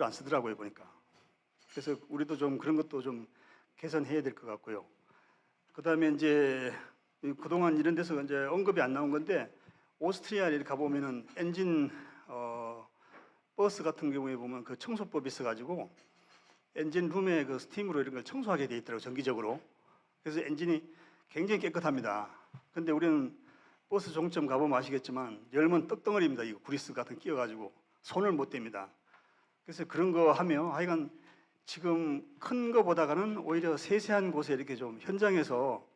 안 쓰더라고요, 보니까. 그래서 우리도 좀 그런 것도 좀 개선해야 될 것 같고요. 그다음에 이제 그동안 이런 데서 이제 언급이 안 나온 건데, 오스트리아에 이렇게 가보면은 엔진 버스 같은 경우에 보면 그 청소법이 있어가지고 엔진 룸에 그 스팀으로 이런 걸 청소하게 돼 있더라고요, 정기적으로. 그래서 엔진이 굉장히 깨끗합니다. 근데 우리는 버스 종점 가보면 아시겠지만 열면 떡덩어리입니다. 이거 구리스 같은 거 끼워가지고 손을 못 댑니다. 그래서 그런 거 하면 하여간 지금 큰 거보다가는 오히려 세세한 곳에 이렇게 좀 현장에서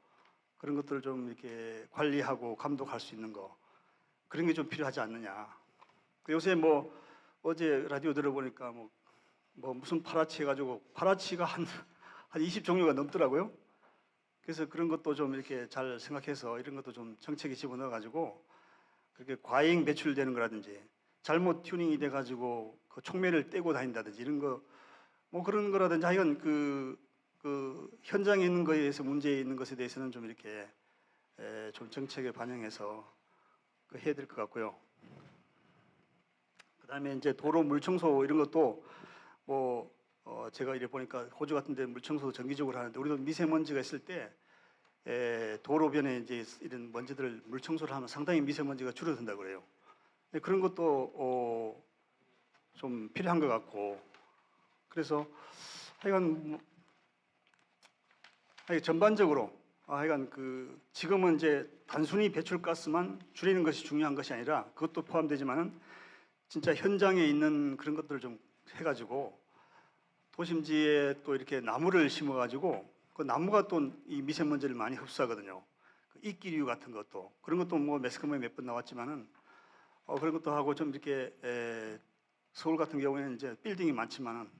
그런 것들을 좀 이렇게 관리하고 감독할 수 있는 거, 그런 게 좀 필요하지 않느냐. 요새 뭐 어제 라디오 들어보니까 뭐 무슨 파라치 해가지고 파라치가 한 20종류가 넘더라고요. 그래서 그런 것도 좀 이렇게 잘 생각해서 이런 것도 좀 정책에 집어넣어가지고 그렇게 과잉 배출되는 거라든지 잘못 튜닝이 돼가지고 그 촉매를 떼고 다닌다든지 이런 거 뭐 그런 거라든지 하여간 그 현장에 있는 거에 대해서 문제 있는 것에 대해서는 좀 이렇게 좀 정책에 반영해서 해야 될 것 같고요. 그다음에 이제 도로 물 청소 이런 것도 뭐 제가 이래 보니까 호주 같은 데 물 청소 정기적으로 하는데 우리도 미세먼지가 있을 때 도로변에 이제 이런 먼지들을 물 청소를 하면 상당히 미세먼지가 줄어든다고 그래요. 그런 것도 좀 필요한 것 같고, 그래서 하여간 전반적으로 하여간 지금은 이제 단순히 배출가스만 줄이는 것이 중요한 것이 아니라 그것도 포함되지만은 진짜 현장에 있는 그런 것들을 좀 해가지고 도심지에 또 이렇게 나무를 심어가지고 그 나무가 또 이 미세먼지를 많이 흡수하거든요. 그 이끼류 같은 것도 그런 것도 뭐 매스컴에 몇 번 나왔지만은 그런 것도 하고 좀 이렇게 서울 같은 경우에는 이제 빌딩이 많지만은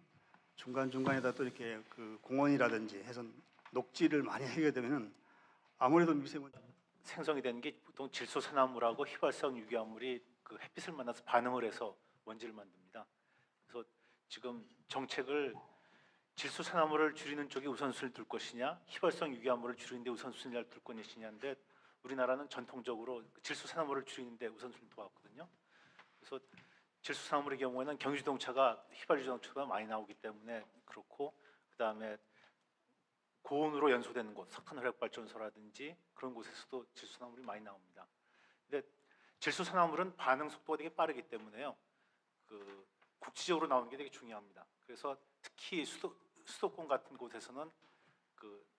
중간중간에다 또 이렇게 그 공원이라든지 해서 녹지를 많이 하게 되면은 아무래도 미세먼지 생성이 되는 게 보통 질소산화물하고 휘발성 유기화물이 그 햇빛을 만나서 반응을 해서 먼지를 만듭니다. 그래서 지금 정책을 질소산화물을 줄이는 쪽에 우선순위를 둘 것이냐, 휘발성 유기화물을 줄이는 데 우선순위를 둘 것이냐인데 우리나라는 전통적으로 질소산화물을 줄이는 데 우선순위를 두었거든요. 그래서 질소산화물의 경우에는 경유자동차가 휘발유자동차가 많이 나오기 때문에 그렇고, 그 다음에 고온으로 연소되는 곳, 석탄화력발전소라든지 그런 곳에서도 질소산화물이 많이 나옵니다. 근데 질소산화물은 반응 속도가 되게 빠르기 때문에요. 국지적으로 나오는 게 되게 중요합니다. 그래서 특히 수도권 같은 곳에서는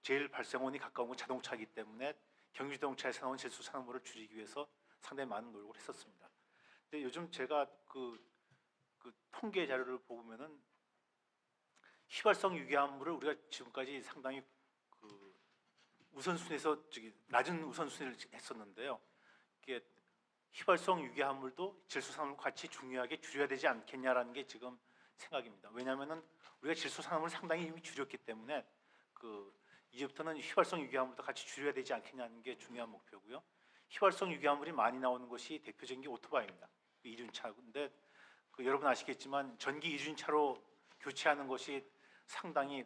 제일 발생원이 가까운 건 자동차이기 때문에 경유자동차에서 나온 질소산화물을 줄이기 위해서 상당히 많은 노력을 했었습니다. 근데 요즘 제가 그 통계 자료를 보면은 휘발성 유기화물을 우리가 지금까지 상당히 우선순위에서 낮은 우선순위를 했었는데요. 이게 휘발성 유기화물도 질소산화물과 같이 중요하게 줄여야 되지 않겠냐라는 게 지금 생각입니다. 왜냐하면은 우리가 질소산화물을 상당히 이미 줄였기 때문에 이제부터는 휘발성 유기화물도 같이 줄여야 되지 않겠냐는 게 중요한 목표고요. 휘발성 유기화물이 많이 나오는 것이 대표적인 게 오토바이입니다. 이륜차인데 여러분 아시겠지만 전기 이륜차로 교체하는 것이 상당히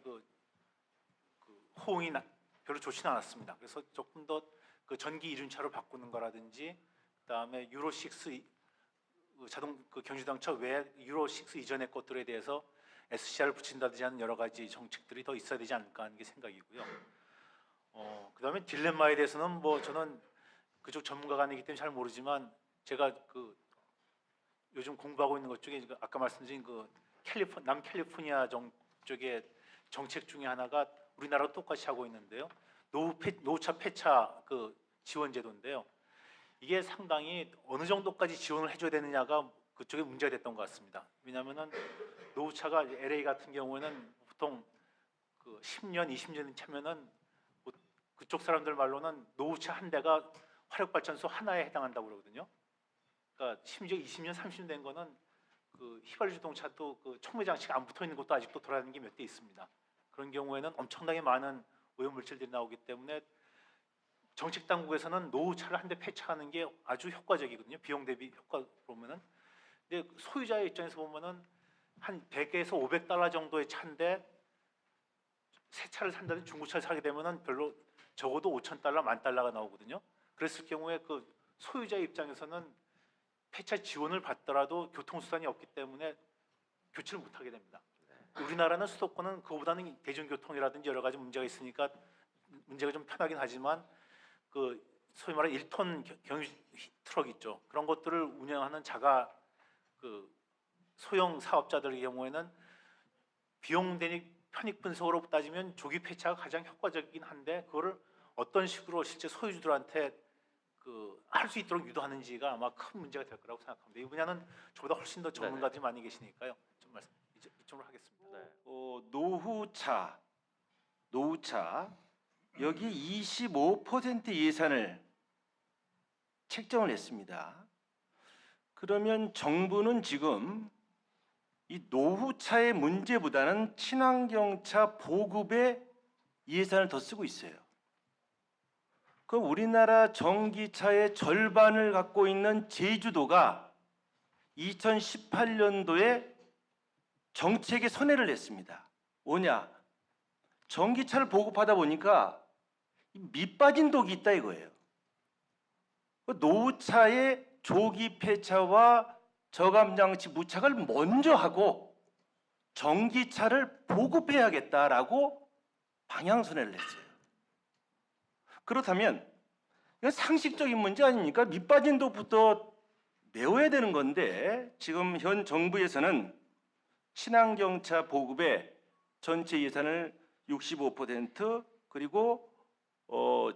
호응이 별로 좋지는 않았습니다. 그래서 조금 더 전기 이륜차로 바꾸는 거라든지, 그다음에 유로 6 자동 경유자동차 외에 유로 6 이전의 것들에 대해서 SCR을 붙인다든지 하는 여러 가지 정책들이 더 있어야 되지 않을까 하는 게 생각이고요. 그다음에 딜레마에 대해서는 뭐 저는 그쪽 전문가가 아니기 때문에 잘 모르지만 제가 요즘 공부하고 있는 것 중에 아까 말씀드린 남캘리포니아 쪽의 정책 중에 하나가 우리나라와 똑같이 하고 있는데요. 노후차 폐차 지원 제도인데요. 이게 상당히 어느 정도까지 지원을 해줘야 되느냐가 그쪽에 문제가 됐던 것 같습니다. 왜냐하면은 노후차가 LA 같은 경우에는 보통 10년, 20년 차면은 그쪽 사람들 말로는 노후차 한 대가 화력발전소 하나에 해당한다고 그러거든요. 그러니까 심지어 20년, 30년 된 거는 휘발유 자동차도 촉매 장치가 안 붙어 있는 것도 아직도 돌아다니는 게 몇 대 있습니다. 그런 경우에는 엄청나게 많은 오염물질들이 나오기 때문에 정책 당국에서는 노후차를 한 대 폐차하는 게 아주 효과적이거든요. 비용 대비 효과 보면은. 근데 소유자의 입장에서 보면은 한 100에서 500달러 정도의 차인데 새 차를 산다든지 중고차를 사게 되면은 별로 적어도 5,000달러, 10,000달러가 나오거든요. 그랬을 경우에 소유자의 입장에서는 폐차 지원을 받더라도 교통수단이 없기 때문에 교체를 못하게 됩니다. 우리나라는 수도권은 그거보다는 대중교통이라든지 여러 가지 문제가 있으니까 문제가 좀 편하긴 하지만 그 소위 말하는 1톤 경유 트럭 있죠. 그런 것들을 운영하는 자가 그 소형 사업자들의 경우에는 비용 대비 편익 분석으로 따지면 조기 폐차가 가장 효과적이긴 한데 그거를 어떤 식으로 실제 소유주들한테 그 할 수 있도록 유도하는지가 아마 큰 문제가 될 거라고 생각합니다. 이 분야는 저보다 훨씬 더 전문가들이 많이 계시니까요. 좀 말씀 이쪽으로 하겠습니다. 네. 노후차 여기 25% 예산을 책정을 했습니다. 그러면 정부는 지금 이 노후차의 문제보다는 친환경차 보급에 예산을 더 쓰고 있어요. 그럼 우리나라 전기차의 절반을 갖고 있는 제주도가 2018년도에 정책에 선회를 했습니다. 뭐냐? 전기차를 보급하다 보니까 밑 빠진 독이 있다 이거예요. 노후차의 조기 폐차와 저감장치 무착을 먼저 하고 전기차를 보급해야겠다라고 방향선회를 했어요. 그렇다면 이건 상식적인 문제 아닙니까? 밑 빠진 독부터 메워야 되는 건데 지금 현 정부에서는 친환경차 보급에 전체 예산을 65% 그리고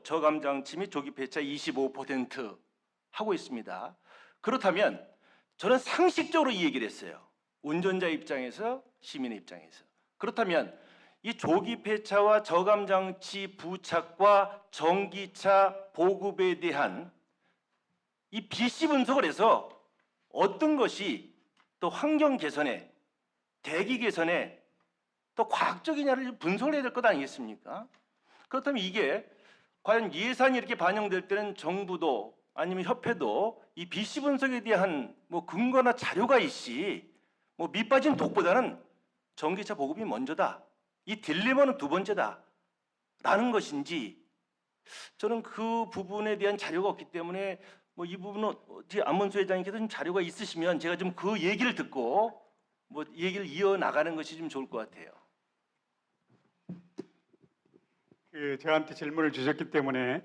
저감장치 및 조기 폐차 25% 하고 있습니다. 그렇다면 저는 상식적으로 이 얘기를 했어요. 운전자 입장에서 시민의 입장에서. 그렇다면 이 조기 폐차와 저감장치 부착과 전기차 보급에 대한 이 BC 분석을 해서 어떤 것이 또 환경 개선에 대기 개선에 또 과학적이냐를 분석을 해야 될 것 아니겠습니까? 그렇다면 이게 과연 예산이 이렇게 반영될 때는 정부도 아니면 협회도 이 BC 분석에 대한 뭐 근거나 자료가 있지 뭐 밑빠진 독보다는 전기차 보급이 먼저다. 이 딜레마는 두 번째다. 라는 것인지 저는 그 부분에 대한 자료가 없기 때문에 뭐 이 부분은 안문수 회장님께서 좀 자료가 있으시면 제가 좀 그 얘기를 듣고 뭐 얘기를 이어나가는 것이 좀 좋을 것 같아요. 저한테 질문을 주셨기 때문에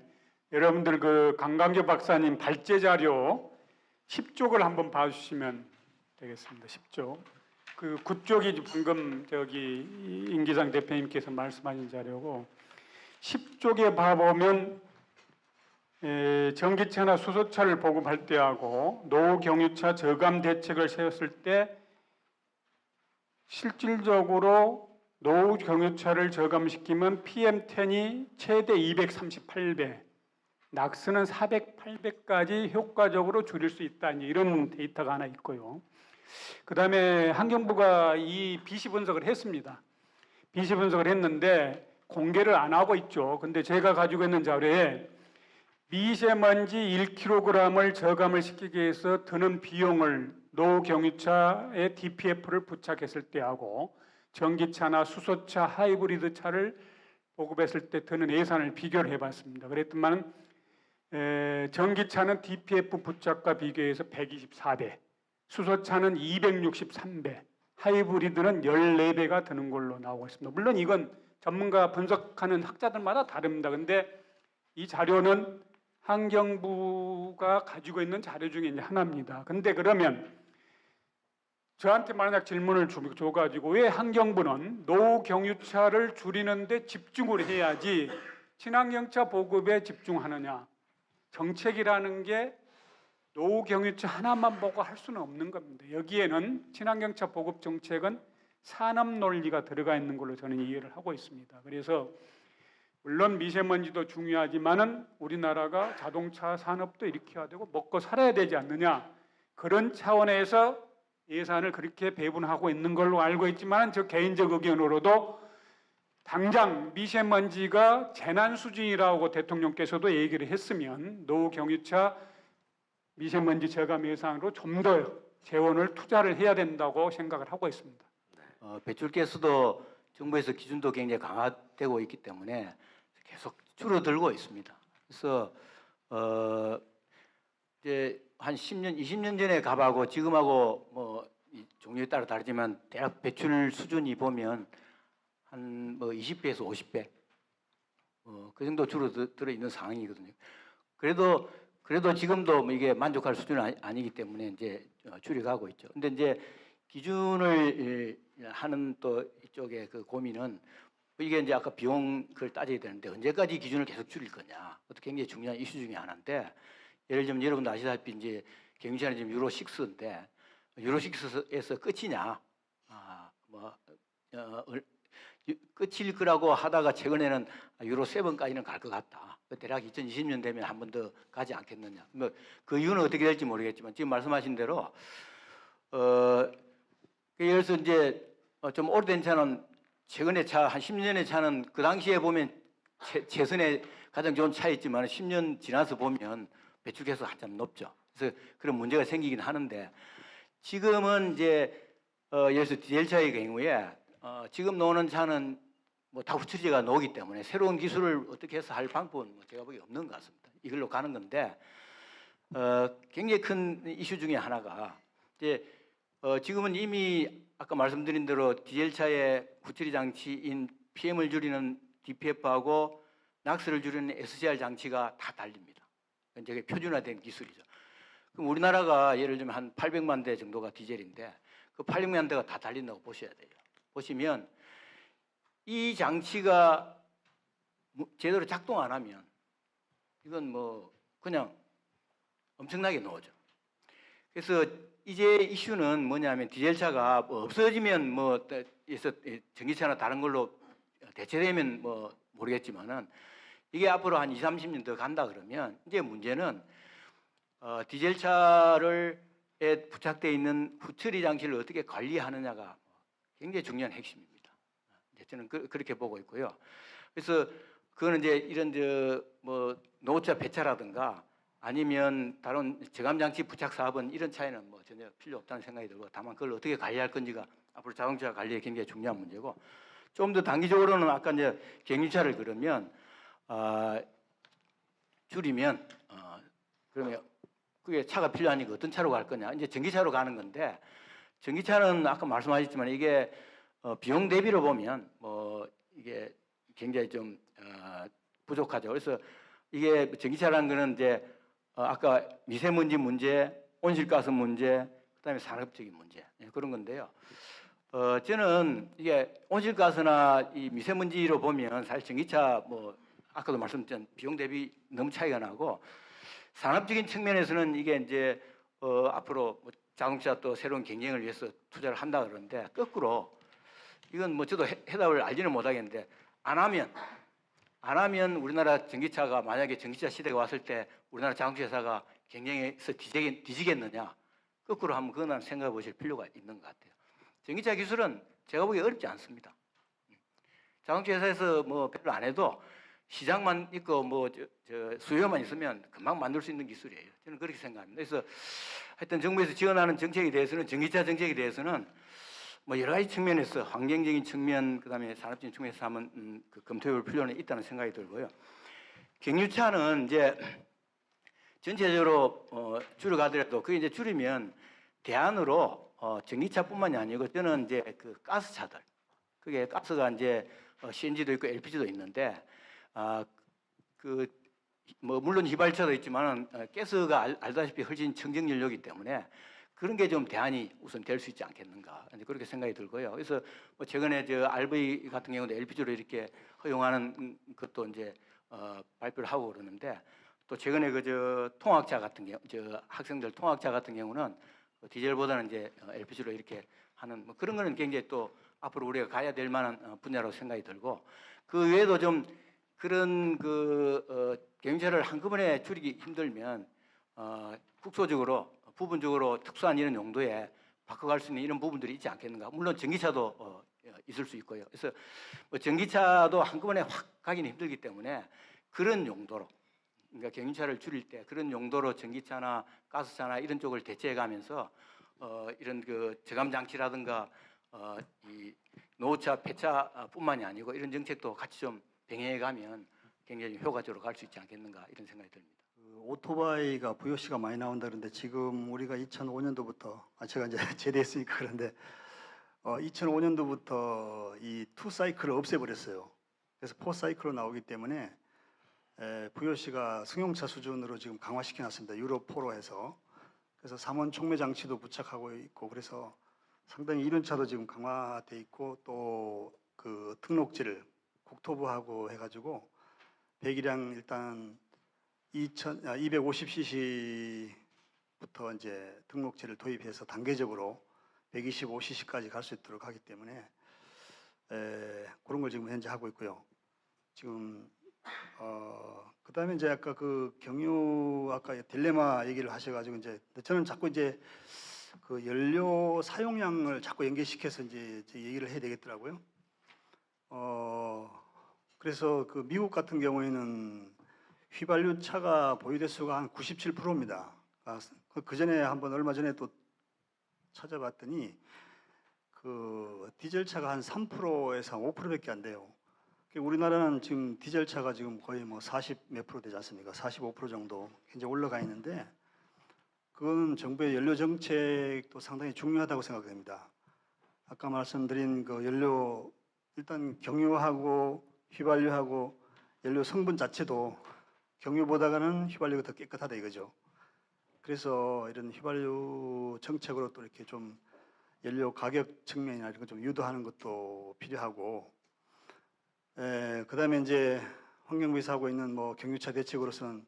여러분들 그 강강교 박사님 발제 자료 10쪽을 한번 봐주시면 되겠습니다. 10쪽. 그 9쪽이 방금 저기 임기상 대표님께서 말씀하신 자료고 10쪽에 봐보면 전기차나 수소차를 보급할 때하고 노후 경유차 저감 대책을 세웠을 때 실질적으로 노후 경유차를 저감시키면 PM10이 최대 238배, 낙스는 400, 800까지 효과적으로 줄일 수 있다. 이런 데이터가 하나 있고요. 그 다음에 환경부가 이 BC 분석을 했습니다. BC 분석을 했는데 공개를 안 하고 있죠. 근데 제가 가지고 있는 자료에 미세먼지 1kg을 저감을 시키기 위해서 드는 비용을 노후 경유차에 DPF를 부착했을 때하고 전기차나 수소차, 하이브리드 차를 보급했을 때 드는 예산을 비교를 해봤습니다. 그랬더만 전기차는 DPF 부착과 비교해서 124배, 수소차는 263배, 하이브리드는 14배가 드는 걸로 나오고 있습니다. 물론 이건 전문가 분석하는 학자들마다 다릅니다. 근데 이 자료는 환경부가 가지고 있는 자료 중에 이제 하나입니다. 근데 그러면 저한테 만약 질문을 줘가지고 왜 환경부는 노후 경유차를 줄이는데 집중을 해야지 친환경차 보급에 집중하느냐? 정책이라는 게 노후 경유차 하나만 보고 할 수는 없는 겁니다. 여기에는 친환경차 보급 정책은 산업 논리가 들어가 있는 걸로 저는 이해를 하고 있습니다. 그래서 물론 미세먼지도 중요하지만은 우리나라가 자동차 산업도 일으켜야 되고 먹고 살아야 되지 않느냐, 그런 차원에서 예산을 그렇게 배분하고 있는 걸로 알고 있지만 저 개인적 의견으로도 당장 미세먼지가 재난 수준이라고 대통령께서도 얘기를 했으면 노후 경유차 미세먼지 저감 예산으로 좀 더 재원을 투자를 해야 된다고 생각을 하고 있습니다. 배출가스도 정부에서 기준도 굉장히 강화되고 있기 때문에 계속 줄어들고 있습니다. 그래서 이제 한 10년, 20년 전에 갑하고 지금하고 뭐 이 종류에 따라 다르지만 대략 배출 수준이 보면 한 뭐 20배에서 50배 그 정도 줄어들어 있는 상황이거든요. 그래도 지금도 뭐 이게 만족할 수준은 아니기 때문에 이제 줄여가고 있죠. 근데 이제 기준을 하는 또 이쪽의 그 고민은 이게 이제 아까 비용 그걸 따져야 되는데 언제까지 기준을 계속 줄일 거냐. 그것도 굉장히 중요한 이슈 중에 하나인데 예를 들면 여러분도 아시다시피 이제 경유차는 지금 유로 6인데 유로 6에서 끝이냐. 끝일 거라고 하다가 최근에는 유로 7까지는 갈 것 같다. 대략 2020년 되면 한 번 더 가지 않겠느냐. 뭐 그 이유는 어떻게 될지 모르겠지만 지금 말씀하신 대로 예를 들어서 이제 좀 오래된 차는 최근에 차 한 10년의 차는 그 당시에 보면 최선의 가장 좋은 차였지만 10년 지나서 보면 배출계수가 한참 높죠. 그래서 그런 문제가 생기긴 하는데 지금은 이제 예를 들어서 디젤차의 경우에 지금 나오는 차는 뭐 다 후처리가 나오기 때문에 새로운 기술을 어떻게 해서 할 방법은 뭐 제가 보기에 없는 것 같습니다. 이걸로 가는 건데 굉장히 큰 이슈 중에 하나가 이제 지금은 이미 아까 말씀드린 대로 디젤차의 후처리 장치인 PM을 줄이는 DPF하고 낙스를 줄이는 SCR 장치가 다 달립니다. 이제 표준화된 기술이죠. 그럼 우리나라가 예를 들면 한 800만 대 정도가 디젤인데 그 800만 대가 다 달린다고 보셔야 돼요. 보시면 이 장치가 제대로 작동 안 하면 이건 뭐 그냥 엄청나게 나오죠. 그래서 이제 이슈는 뭐냐면 디젤차가 뭐 없어지면 뭐 전기차나 다른 걸로 대체되면 뭐 모르겠지만은 이게 앞으로 한 20, 30년 더 간다 그러면 이제 문제는 디젤차에 부착되어 있는 후처리 장치를 어떻게 관리하느냐가 굉장히 중요한 핵심입니다. 저는 그렇게 보고 있고요. 그래서 그거는 이제 이런 뭐 노후차 폐차라든가 아니면 다른 저감 장치 부착 사업은 이런 차이는 뭐 전혀 필요 없다는 생각이 들고 다만 그걸 어떻게 관리할 건지가 앞으로 자동차 관리에 굉장히 중요한 문제고 좀 더 단기적으로는 아까 이제 경유차를 그러면 줄이면 그러면 그게 차가 필요하니까 어떤 차로 갈 거냐 이제 전기차로 가는 건데 전기차는 아까 말씀하셨지만 이게 비용 대비로 보면 뭐 이게 굉장히 좀 부족하죠. 그래서 이게 전기차라는 거는 이제 아까 미세먼지 문제, 온실가스 문제, 그다음에 산업적인 문제 그런 건데요. 저는 이게 온실가스나 이 미세먼지로 보면 사실 전기차 뭐 아까도 말씀드린 비용 대비 너무 차이가 나고 산업적인 측면에서는 이게 이제 앞으로 뭐 자동차 또 새로운 경쟁을 위해서 투자를 한다 그러는데 거꾸로 이건 뭐 저도 해답을 알지는 못하겠는데 안 하면 우리나라 전기차가 만약에 전기차 시대가 왔을 때 우리나라 자동차 회사가 경쟁에서 뒤지겠느냐 거꾸로 한번 그건 생각해 보실 필요가 있는 것 같아요. 전기차 기술은 제가 보기에 어렵지 않습니다. 자동차 회사에서 뭐 별로 안 해도 시장만 있고 뭐 수요만 있으면 금방 만들 수 있는 기술이에요. 저는 그렇게 생각합니다. 그래서 하여튼 정부에서 지원하는 정책에 대해서는 전기차 정책에 대해서는 뭐 여러 가지 측면에서 환경적인 측면 그다음에 산업적인 측면에서 한번 검토해볼 필요는 있다는 생각이 들고요. 경유차는 이제 전체적으로 줄여가더라도 그게 이제 줄이면 대안으로 전기차뿐만이 아니고 저는 이제 그 가스차들 그게 가스가 이제 CNG도 있고 LPG도 있는데 뭐 물론 휘발유차도 있지만은 가스가 알다시피 훨씬 청정연료이기 때문에 그런 게 좀 대안이 우선 될 수 있지 않겠는가 그렇게 생각이 들고요. 그래서 뭐 최근에 RV 같은 경우도 LPG로 이렇게 허용하는 것도 이제 발표를 하고 그러는데 또 최근에 통학차 같은 경우 학생들 통학차 같은 경우는 디젤보다는 이제 LPG로 이렇게 하는 뭐 그런 거는 굉장히 또 앞으로 우리가 가야 될 만한 분야라고 생각이 들고 그 외에도 좀 그런 경유차를 한꺼번에 줄이기 힘들면 국소적으로 부분적으로 특수한 이런 용도에 바꿔갈 수 있는 이런 부분들이 있지 않겠는가. 물론 전기차도 있을 수 있고요. 그래서 뭐 전기차도 한꺼번에 확 가기는 힘들기 때문에 그런 용도로 그러니까 경유차를 줄일 때 그런 용도로 전기차나 가스차나 이런 쪽을 대체해가면서 이런 저감 장치라든가 이 노후차 폐차뿐만이 아니고 이런 정책도 같이 좀 병행해가면 굉장히 효과적으로 갈 수 있지 않겠는가 이런 생각이 듭니다. 그 오토바이가 VOC가 많이 나온다 그러는데 지금 우리가 2005년도부터 제가 이제 제대했으니까 그런데 2005년도부터 이 투 사이클을 없애버렸어요. 그래서 포 사이클로 나오기 때문에 VOC가 승용차 수준으로 지금 강화시켜놨습니다. 유로 4로 해서. 그래서 3원 촉매 장치도 부착하고 있고 그래서 상당히 이륜차도 지금 강화돼 있고 또 그 등록지를 국토부하고 해가지고 배기량 일단 250cc부터 이제 등록제를 도입해서 단계적으로 125cc까지 갈 수 있도록 하기 때문에 그런 걸 지금 현재 하고 있고요. 지금 그다음에 이제 아까 그 경유 아까 딜레마 얘기를 하셔가지고 이제 저는 자꾸 이제 그 연료 사용량을 자꾸 연계시켜서 이제 얘기를 해야 되겠더라고요. 그래서 그 미국 같은 경우에는 휘발유 차가 보유 대수가 한 97%입니다. 그 전에 한번 얼마 전에 또 찾아봤더니 그 디젤 차가 한 3%에서 5%밖에 안 돼요. 우리나라는 지금 디젤 차가 지금 거의 뭐 40 몇 프로 되지 않습니까? 45% 정도 현재 올라가 있는데 그건 정부의 연료 정책도 상당히 중요하다고 생각됩니다. 아까 말씀드린 그 연료 일단 경유하고 휘발유하고 연료 성분 자체도 경유보다는 휘발유가 더 깨끗하다 이거죠. 그래서 이런 휘발유 정책으로 또 이렇게 좀 연료 가격 측면이나 이런 거 좀 유도하는 것도 필요하고, 그다음에 이제 환경부에서 하고 있는 뭐 경유차 대책으로서는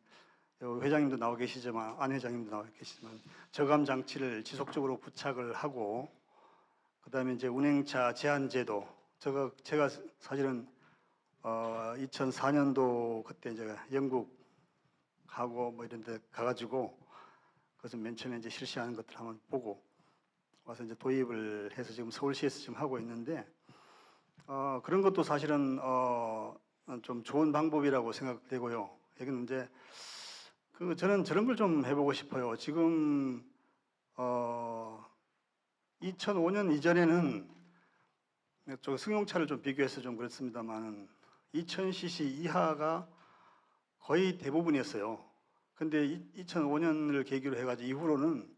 회장님도 나와 계시지만 안 회장님도 나와 계시지만 저감 장치를 지속적으로 부착을 하고, 그다음에 이제 운행차 제한 제도. 제가 사실은 2004년도 그때 이제 영국 가고 뭐 이런 데 가가지고 그것은 맨 처음에 이제 실시하는 것들 한번 보고 와서 이제 도입을 해서 지금 서울시에서 지금 하고 있는데 그런 것도 사실은 좀 좋은 방법이라고 생각되고요. 여기는 이제 저는 저런 걸 좀 해보고 싶어요. 지금 2005년 이전에는 저 승용차를 좀 비교해서 좀 그렇습니다만 2000cc 이하가 거의 대부분이었어요. 근데 2005년을 계기로 해가지고 이후로는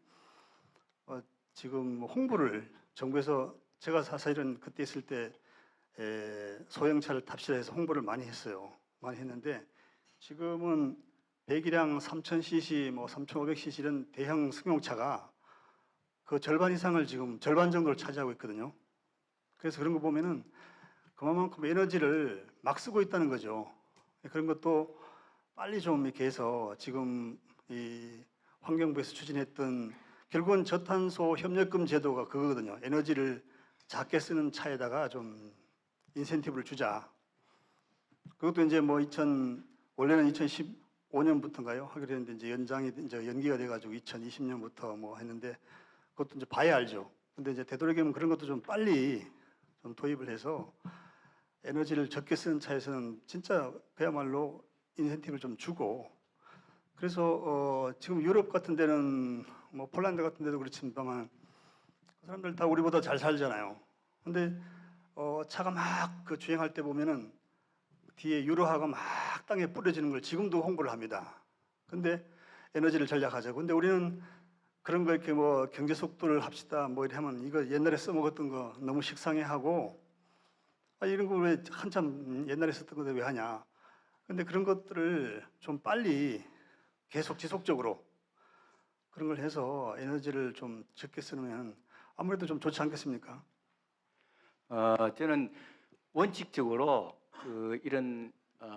지금 홍보를 정부에서 제가 사실은 그때 있을 때 소형차를 탑실해서 홍보를 많이 했어요. 많이 했는데 지금은 배기량 3000cc, 뭐 3500cc 이런 대형 승용차가 그 절반 이상을 지금 절반 정도를 차지하고 있거든요. 그래서 그런 거 보면은 그만큼 에너지를 막 쓰고 있다는 거죠. 그런 것도 빨리 좀 이렇게 해서 지금 이 환경부에서 추진했던 결국은 저탄소 협력금 제도가 그거거든요. 에너지를 작게 쓰는 차에다가 좀 인센티브를 주자. 그것도 이제 뭐 원래는 2015년부터인가요? 하기로 했는데 이제 연기가 돼가지고 2020년부터 뭐 했는데 그것도 이제 봐야 알죠. 근데 이제 되도록이면 그런 것도 좀 빨리 좀 도입을 해서 에너지를 적게 쓰는 차에서는 진짜 그야말로 인센티브를 좀 주고, 그래서 지금 유럽 같은 데는 뭐 폴란드 같은 데도 그렇습니다만 그 사람들 다 우리보다 잘 살잖아요. 근데 차가 막 그 주행할 때 보면은 뒤에 유로화가 막 땅에 뿌려지는 걸 지금도 홍보를 합니다. 근데 에너지를 절약하자고. 근데 우리는 그런 거 이렇게 뭐 경제 속도를 합시다 뭐 이렇게 하면 이거 옛날에 써먹었던 거 너무 식상해하고 이런 거 왜 한참 옛날에 썼던 건데 왜 하냐. 근데 그런 것들을 좀 빨리 계속 지속적으로 그런 걸 해서 에너지를 좀 적게 쓰면 아무래도 좀 좋지 않겠습니까? 저는 원칙적으로 이런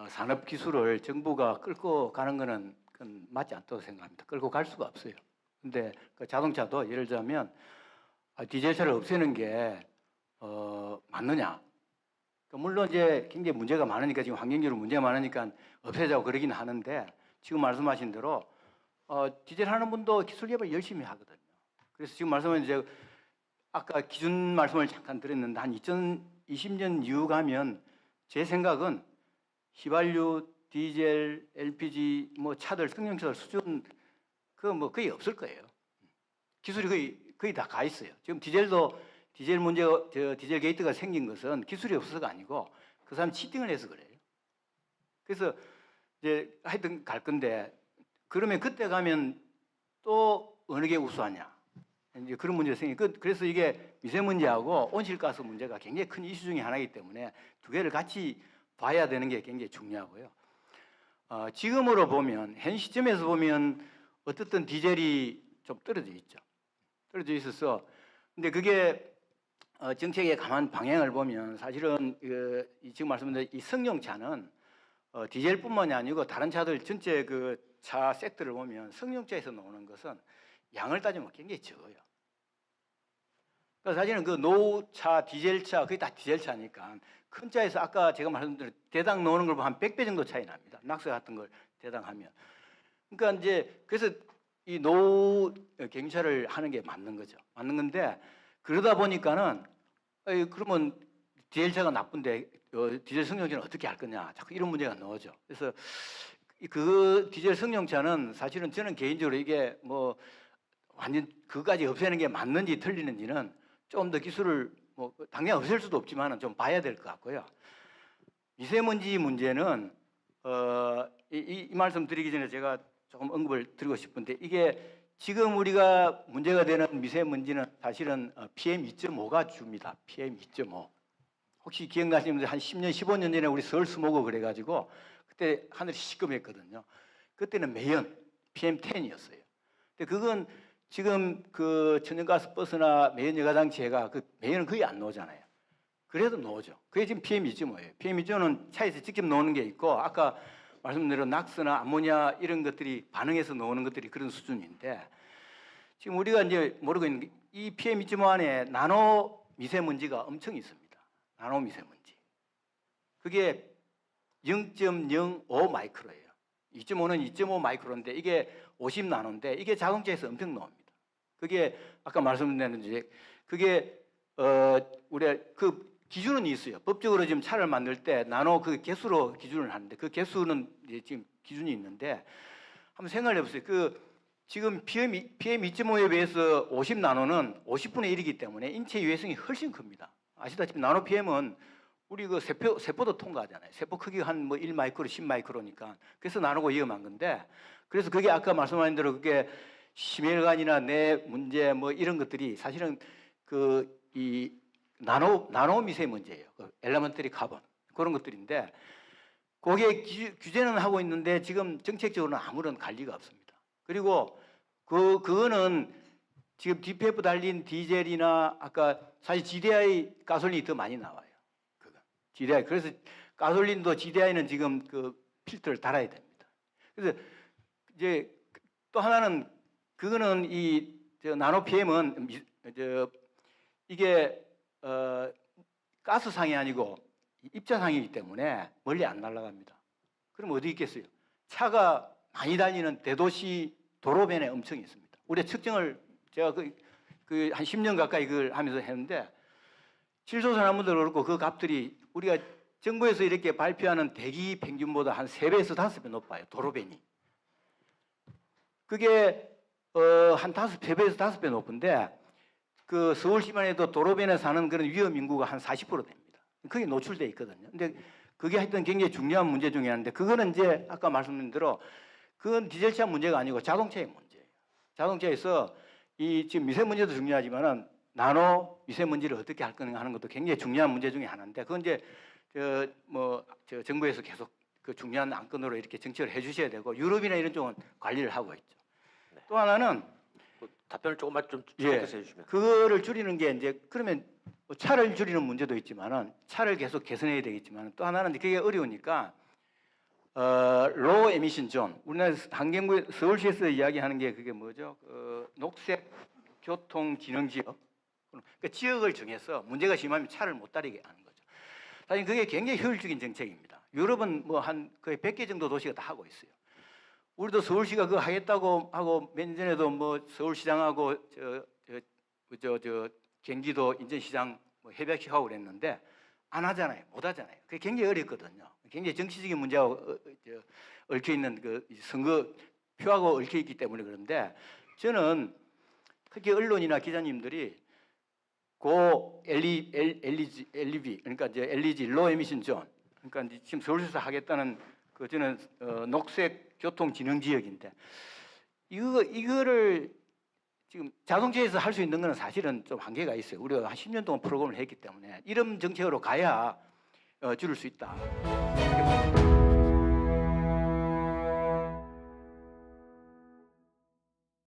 산업 기술을 정부가 끌고 가는 거는 그건 맞지 않다고 생각합니다. 끌고 갈 수가 없어요. 근데 그 자동차도 예를 들자면 디젤차를 없애는 게 맞느냐? 물론 이제 굉장히 문제가 많으니까 지금 환경적으로 문제가 많으니까 없애자고 그러긴 하는데 지금 말씀하신 대로 디젤 하는 분도 기술 개발 열심히 하거든요. 그래서 지금 말씀하신 이제 아까 기준 말씀을 잠깐 드렸는데 한 2020년 이후 가면 제 생각은 휘발유, 디젤, LPG 뭐 차들 승용차들 수준 뭐 거의 없을 거예요. 기술이 거의 다 가 있어요. 지금 디젤 문제가 디젤 게이트가 생긴 것은 기술이 없어서가 아니고 그 사람 치팅을 해서 그래요. 그래서 이제 하여튼 갈 건데 그러면 그때 가면 또 어느 게 우수하냐? 이제 그런 문제가 생기고 그래서 이게 미세먼지하고 온실가스 문제가 굉장히 큰 이슈 중에 하나이기 때문에 두 개를 같이 봐야 되는 게 굉장히 중요하고요. 지금으로 보면 현 시점에서 보면 어떻든 디젤이 좀 떨어져 있죠. 떨어져 있어서 근데 그게 정책의 강한 방향을 보면 사실은 지금 말씀드린 이 승용차는 디젤뿐만이 아니고 다른 차들 전체 그 차 섹터를 보면 승용차에서 나오는 것은 양을 따지면 굉장히 적어요. 그러니까 사실은 그 노후차, 디젤차 그게 다 디젤차니까 큰 차에서 아까 제가 말씀드린 대당 나오는 걸 보면 한 100배 정도 차이 납니다. 낙서 같은 걸 대당하면. 그러니까 이제 그래서 이 노후 경유차를 하는 게 맞는 거죠. 맞는 건데 그러다 보니까는 그러면 디젤차가 나쁜데 디젤 승용차는 어떻게 할 거냐 자꾸 이런 문제가 나오죠. 그래서 그 디젤 승용차는 사실은 저는 개인적으로 이게 뭐 완전 그까지 없애는 게 맞는지 틀리는지는 좀 더 기술을 뭐 당장 없앨 수도 없지만은 좀 봐야 될 것 같고요. 미세먼지 문제는 이 말씀 드리기 전에 제가 조금 언급을 드리고 싶은데 이게 지금 우리가 문제가 되는 미세먼지는 사실은 PM 2.5가 주입니다. PM 2.5. 혹시 기억나시는 분들 한 10년, 15년 전에 우리 서울 스모그 그래가지고 그때 하늘이 시꺼맸거든요. 그때는 매연 PM 10이었어요. 근데 그건 지금 그 천연가스 버스나 매연 여가장치가 그 매연은 거의 안 나오잖아요. 그래도 나오죠. 그게 지금 PM 2.5예요. PM 2.5는 차에서 직접 나오는 게 있고 아까 말씀드린 낙스나 암모니아 이런 것들이 반응해서 나오는 것들이 그런 수준인데 지금 우리가 이제 모르고 있는 게 이 PM 2.5 안에 나노 미세먼지가 엄청 있습니다. 나노 미세먼지. 그게 0.05 마이크로예요. 2.5는 2.5 마이크로인데 이게 50 나노인데 이게 자동차에서 엄청 나옵니다. 그게 아까 말씀드린 이제 그게 우리가 그 기준은 있어요. 법적으로 지금 차를 만들 때 나노 그 개수로 기준을 하는데 그 개수는 이제 지금 기준이 있는데 한번 생각해 보세요. 그 지금 PM 2.5에 비해서 50 나노는 50분의 1이기 때문에 인체 유해성이 훨씬 큽니다. 아시다시피 나노 PM은 우리 그 세포도 통과하잖아요. 세포 크기가 한 뭐 1 마이크로, 10 마이크로니까 그래서 나누고 위험한 건데 그래서 그게 아까 말씀하신 대로 그게 심혈관이나 뇌 문제 뭐 이런 것들이 사실은 그 이 나노 미세먼지예요. 그 엘레멘터리 카본 그런 것들인데 거기에 규제는 하고 있는데 지금 정책적으로는 아무런 관리가 없습니다. 그리고 그거는 지금 DPF 달린 디젤이나 아까 사실 GDI 가솔린이 더 많이 나와요. GDI 그래서 가솔린도 GDI는 지금 그 필터를 달아야 됩니다. 그래서 이제 또 하나는 그거는 이 나노 PM은 이게 가스상이 아니고 입자상이기 때문에 멀리 안 날아갑니다. 그럼 어디 있겠어요? 차가 많이 다니는 대도시 도로변에 엄청 있습니다. 우리가 측정을 제가 그 한 10년 가까이 그걸 하면서 했는데 질소산화물도 그렇고 그 값들이 우리가 정부에서 이렇게 발표하는 대기 평균보다 한 3배에서 5배 높아요. 도로변이. 그게 한 3배에서 5배 높은데 그 서울시만 해도 도로변에 사는 그런 위험 인구가 한 40% 됩니다. 그게 노출돼 있거든요. 근데 그게 하여튼 굉장히 중요한 문제 중에 하나인데 그거는 이제 아까 말씀드린 대로 그건 디젤차 문제가 아니고 자동차의 문제예요. 자동차에서 이 지금 미세먼지도 중요하지만은 나노 미세먼지를 어떻게 할 거냐 하는 것도 굉장히 중요한 문제 중에 하나인데 그건 이제 정부에서 계속 그 중요한 안건으로 이렇게 정책을 해주셔야 되고 유럽이나 이런 쪽은 관리를 하고 있죠. 네. 또 하나는 답변을 조금만 좀 예, 추가해서 해주시면. 그거를 줄이는 게 이제 그러면 뭐 차를 줄이는 문제도 있지만은 차를 계속 개선해야 되겠지만 또 하나는 그게 어려우니까 로우 에미션 존 우리나라 환경부 서울시에서 이야기하는 게 그게 뭐죠? 녹색 교통 진흥 지역. 그러니까 지역을 정해서 문제가 심하면 차를 못 다니게 하는 거죠. 사실 그게 굉장히 효율적인 정책입니다. 유럽은 뭐 한 거의 100개 정도 도시가 다 하고 있어요. 우리도 서울시가 그거 하겠다고 하고 몇 년 전에도 뭐 서울시장하고 경기도 인천시장 뭐 협약식 하고 그랬는데 안 하잖아요. 못 하잖아요. 그게 굉장히 어렵거든요. 굉장히 정치적인 문제하고 얽혀 있는 그 선거 표하고 얽혀 있기 때문에 그런데 저는 특히 언론이나 기자님들이 고 LEV 그러니까 이제 LEG 로 에미션 존 그러니까 이제 지금 서울시에서 하겠다는 그 저는 녹색 교통진흥 지역인데 이거를 지금 자동차에서 할 수 있는 거는 사실은 좀 한계가 있어요. 우리가 한 10년 동안 프로그램을 했기 때문에 이런 정책으로 가야 줄일 수 있다.